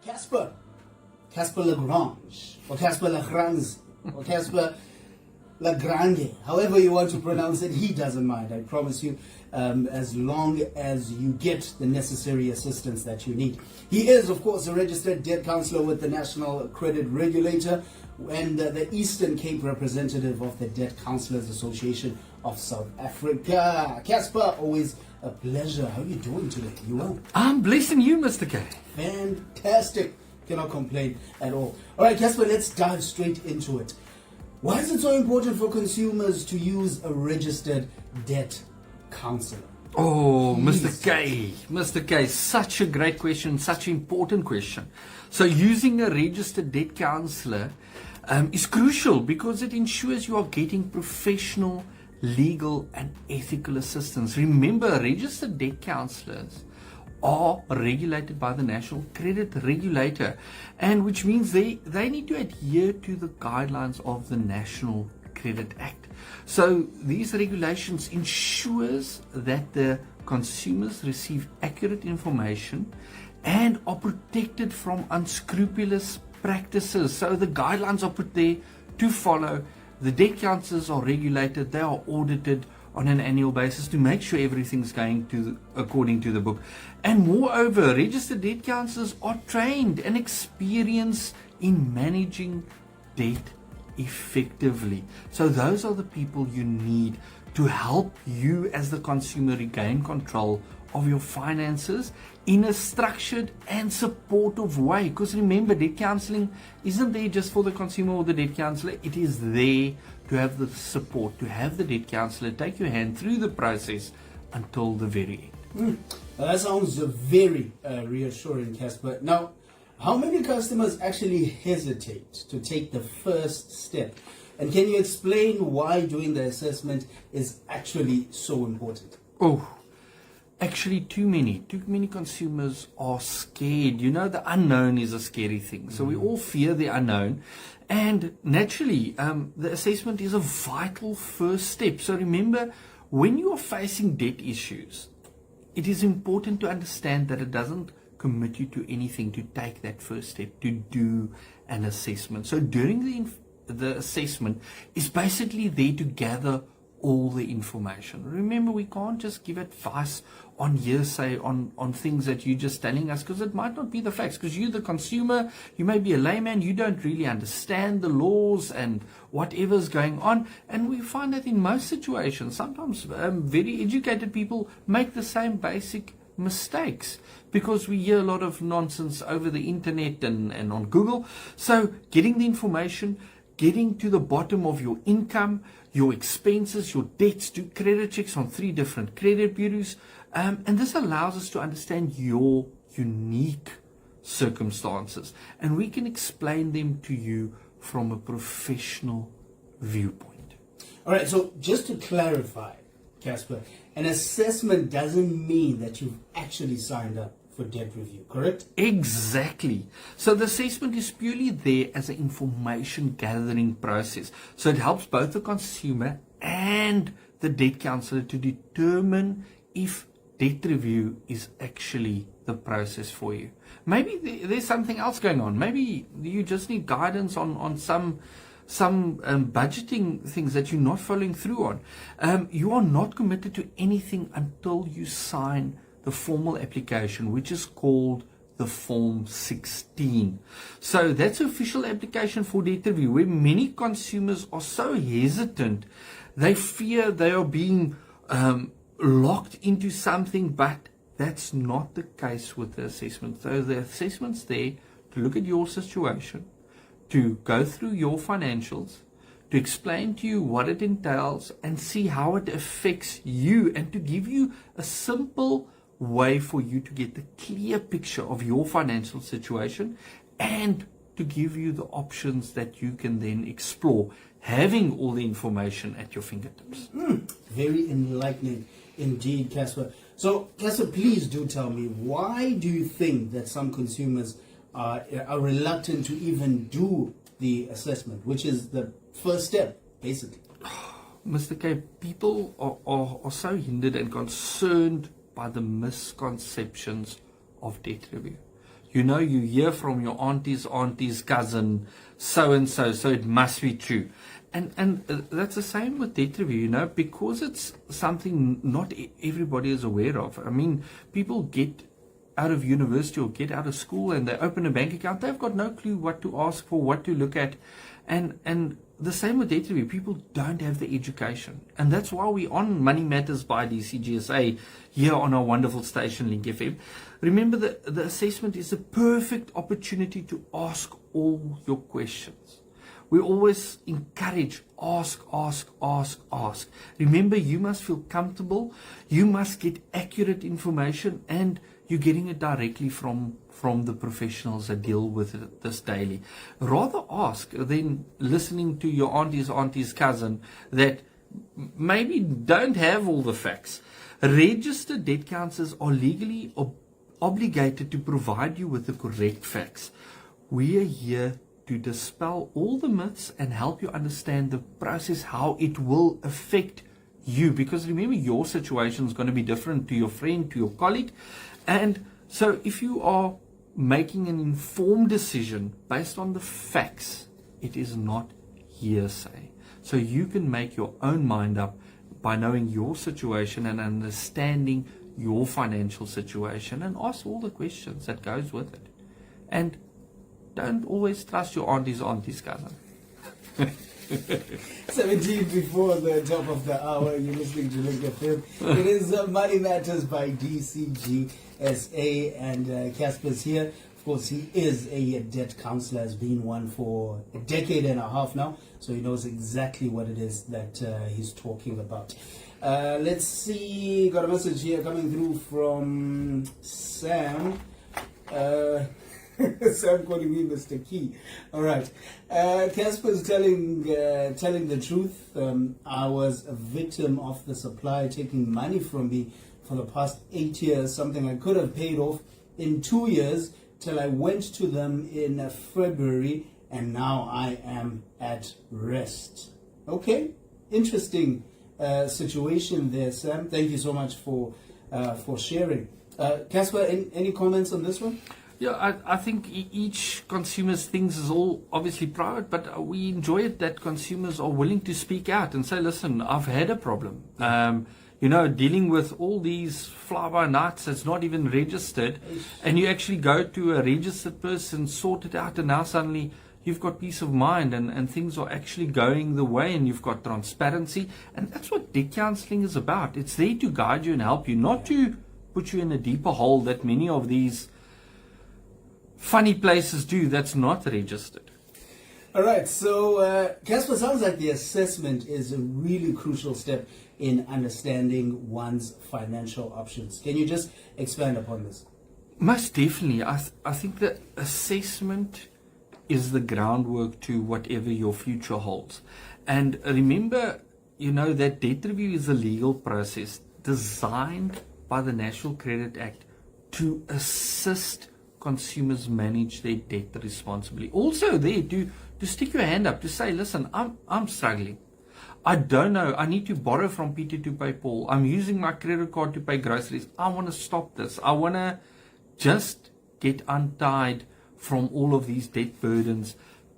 Casper le Grange, or Casper le Grange, or Casper le Grange, however you want to pronounce it, he doesn't mind, I promise you, as long as you get the necessary assistance that you need. He is, of course, a registered debt counselor with the National Credit Regulator and the Eastern Cape representative of the Debt Counselors Association of South Africa. Casper, always a pleasure. How are you doing today? You well? I'm blessing you, Mr. K. Fantastic. Cannot complain at all. All right, Casper, let's dive straight into it. Why is it so important for consumers to use a registered debt counselor? Oh, Please. Mr. K, such a great question, such an important question. So using a registered debt counselor is crucial because it ensures you are getting professional, legal and ethical assistance. Remember, registered debt counselors are regulated by the National Credit Regulator, and which means they need to adhere to the guidelines of the National Credit Act. So these regulations ensures that the consumers receive accurate information and are protected from unscrupulous practices. So the guidelines are put there to follow. The debt counselors are regulated, they are audited on an annual basis to make sure everything's going according to the book. And moreover, registered debt counselors are trained and experienced in managing debt effectively. So those are the people you need to help you as the consumer regain control of your finances in a structured and supportive way. Because remember, debt counseling isn't there just for the consumer or the debt counselor. It is there to have the support, to have the debt counselor take your hand through the process until the very end. That sounds very reassuring, Casper. Now, how many customers actually hesitate to take the first step? And can you explain why doing the assessment is actually so important? Oh, actually too many consumers are scared. You know, the unknown is a scary thing. So we all fear the unknown. And naturally, the assessment is a vital first step. So remember, when you are facing debt issues, it is important to understand that it doesn't commit you to anything to take that first step, to do an assessment. So during the assessment is basically there to gather all the information. Remember, we can't just give advice on hearsay, on things that you're just telling us, because it might not be the facts, because you're the consumer, you may be a layman, you don't really understand the laws and whatever's going on. And we find that in most situations, sometimes very educated people make the same basic mistakes because we hear a lot of nonsense over the internet and on Google. So getting the information, getting to the bottom of your income, your expenses, your debts, do credit checks on 3 different credit bureaus. And this allows us to understand your unique circumstances. And we can explain them to you from a professional viewpoint. All right, so just to clarify, Casper, an assessment doesn't mean that you've actually signed up for debt review, correct? Exactly. So the assessment is purely there as an information gathering process. So it helps both the consumer and the debt counselor to determine if debt review is actually the process for you. Maybe there's something else going on. Maybe you just need guidance on some budgeting things that you're not following through on. You are not committed to anything until you sign the formal application, which is called the Form 16. So that's official application for debt review, where many consumers are so hesitant, they fear they are being locked into something, but that's not the case with the assessment. So the assessment's there to look at your situation, to go through your financials, to explain to you what it entails and see how it affects you, and to give you a simple way for you to get the clear picture of your financial situation and to give you the options that you can then explore, having all the information at your fingertips. Very enlightening indeed, Casper. So, Casper, please do tell me, why do you think that some consumers are reluctant to even do the assessment, which is the first step, basically? Mr. K, people are so hindered and concerned by the misconceptions of debt review. You hear from your auntie's cousin, so and so it must be true. And that's the same with debt review, because it's something not everybody is aware of. I mean, people get out of university or get out of school and they open a bank account, they've got no clue what to ask for, what to look at. And the same with debt review, people don't have the education. And that's why we're on Money Matters by DCGSA here on our wonderful station, Link FM. Remember, the assessment is a perfect opportunity to ask all your questions. We always encourage ask. Remember, you must feel comfortable. You must get accurate information, and you're getting it directly from the professionals that deal with this daily. Rather ask than listening to your auntie's cousin that maybe don't have all the facts. Registered debt counselors are legally obligated to provide you with the correct facts. We are here to dispel all the myths and help you understand the process, how it will affect you. Because remember, your situation is going to be different to your friend, to your colleague. And so if you are making an informed decision based on the facts, it is not hearsay. So you can make your own mind up by knowing your situation and understanding your financial situation, and ask all the questions that goes with it. And don't always trust your auntie's cousin. 17 before the top of the hour, you're listening to Link FM. It is Money Matters by DCGSA, and Casper's here. Of course, he is a debt counselor, has been one for a decade and a half now, so he knows exactly what it is that he's talking about. Let's see, got a message here coming through from Sam. Sam calling me Mr. Key. All right. Casper's telling the truth. I was a victim of the supplier taking money from me for the past 8 years, something I could have paid off in 2 years, till I went to them in February, and now I am at rest. Okay. Interesting situation there, Sam. Thank you so much for sharing. Casper, any comments on this one? Yeah, I think each consumer's things is all obviously private, but we enjoy it that consumers are willing to speak out and say, listen, I've had a problem. Dealing with all these fly-by-nights that's not even registered, and you actually go to a registered person, sort it out, and now suddenly you've got peace of mind, and things are actually going the way, and you've got transparency. And that's what debt counselling is about. It's there to guide you and help you, not to put you in a deeper hole that many of these funny places do that's not registered. All right, so Casper, sounds like the assessment is a really crucial step in understanding one's financial options. Can you just expand upon this? Most definitely. I think the assessment is the groundwork to whatever your future holds. And remember, that debt review is a legal process designed by the National Credit Act to assist consumers manage their debt responsibly. Also there to stick your hand up, to say, listen, I'm struggling. I don't know. I need to borrow from Peter to pay Paul. I'm using my credit card to pay groceries. I want to stop this. I want to just get untied from all of these debt burdens.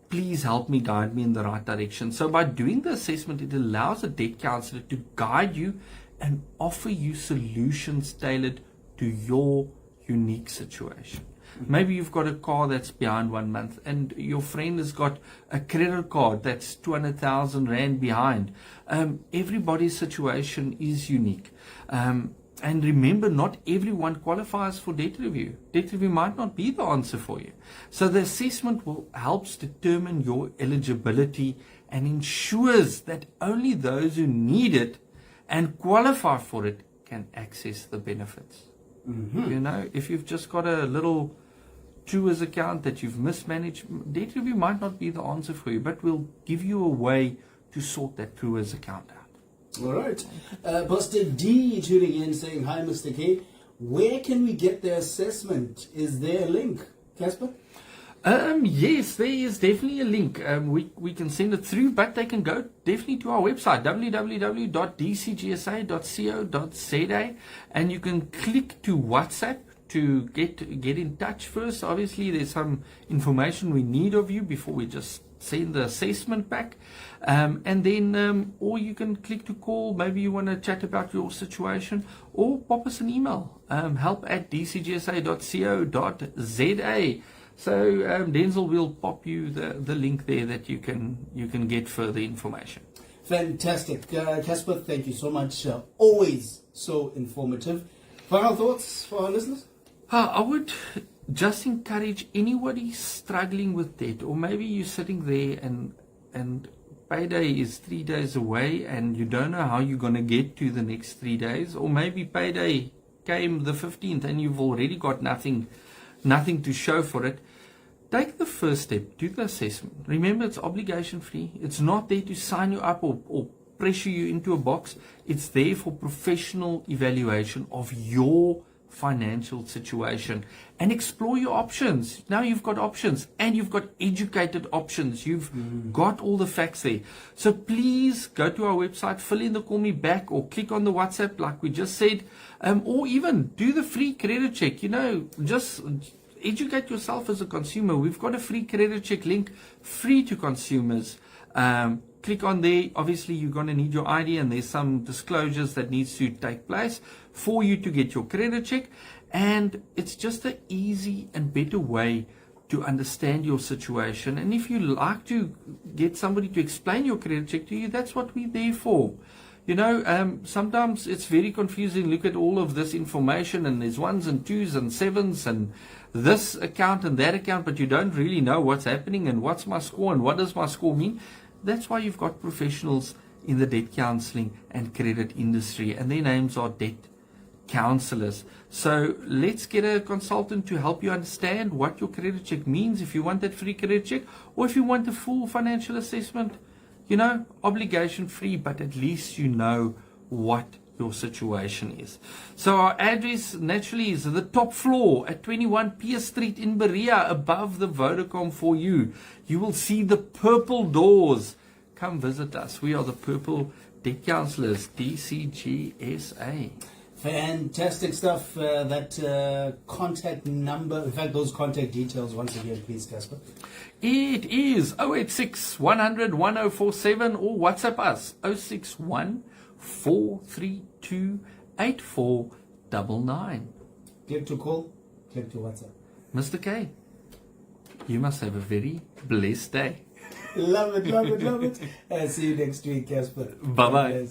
Please help me, guide me in the right direction. So by doing the assessment, it allows a debt counselor to guide you and offer you solutions tailored to your unique situation. Maybe you've got a car that's behind 1 month, and your friend has got a credit card that's 200,000 Rand behind. Everybody's situation is unique. And remember, not everyone qualifies for debt review. Debt review might not be the answer for you. So the assessment helps determine your eligibility and ensures that only those who need it and qualify for it can access the benefits. Mm-hmm. If you've just got a little Truers account that you've mismanaged, debt review might not be the answer for you, but we'll give you a way to sort that Truers account out. All right. Pastor D tuning in saying, hi, Mr. K. Where can we get the assessment? Is there a link, Casper? Yes, there is definitely a link. We can send it through, but they can go definitely to our website, www.dcgsa.co.za, and you can click to WhatsApp to get in touch first, obviously there's some information we need of you before we just send the assessment back. And then, or you can click to call. Maybe you want to chat about your situation, or pop us an email, help@dcgsa.co.za. So Denzel will pop you the link there that you can get further information. Fantastic. Casper, thank you so much. Always so informative. Final thoughts for our listeners? I would just encourage anybody struggling with debt, or maybe you're sitting there and payday is 3 days away and you don't know how you're going to get to the next 3 days, or maybe payday came the 15th and you've already got nothing to show for it. Take the first step, do the assessment. Remember, it's obligation free. It's not there to sign you up or pressure you into a box. It's there for professional evaluation of your financial situation, and explore your options. Now you've got options, and you've got educated options. You've got all the facts there. So please go to our website, fill in the call me back, or click on the WhatsApp like we just said, or even do the free credit check. Just educate yourself as a consumer. We've got a free credit check link, free to consumers. Click on there. Obviously, you're going to need your ID, and there's some disclosures that needs to take place for you to get your credit check. And it's just an easy and better way to understand your situation. And if you like to get somebody to explain your credit check to you, that's what we're there for. Sometimes it's very confusing. Look at all of this information, and there's 1s and 2s and 7s and this account and that account, but you don't really know what's happening and what's my score and what does my score mean. That's why you've got professionals in the debt counseling and credit industry, and their names are debt counselors. So let's get a consultant to help you understand what your credit check means, if you want that free credit check, or if you want a full financial assessment. Obligation free, but at least you know what your situation is. So our address naturally is the top floor at 21 Pierce Street in Berea, above the Vodacom for you. You will see the purple doors. Come visit us. We are the Purple Debt Counselors, DCGSA. Fantastic stuff. That contact number, in fact, those contact details once again, please, Casper. It is 086 100 1047, or WhatsApp us 061 432 8499. Click to call, click to WhatsApp. Mr. K, you must have a very blessed day. Love it, love it, love it. See you next week, Casper. Bye-bye.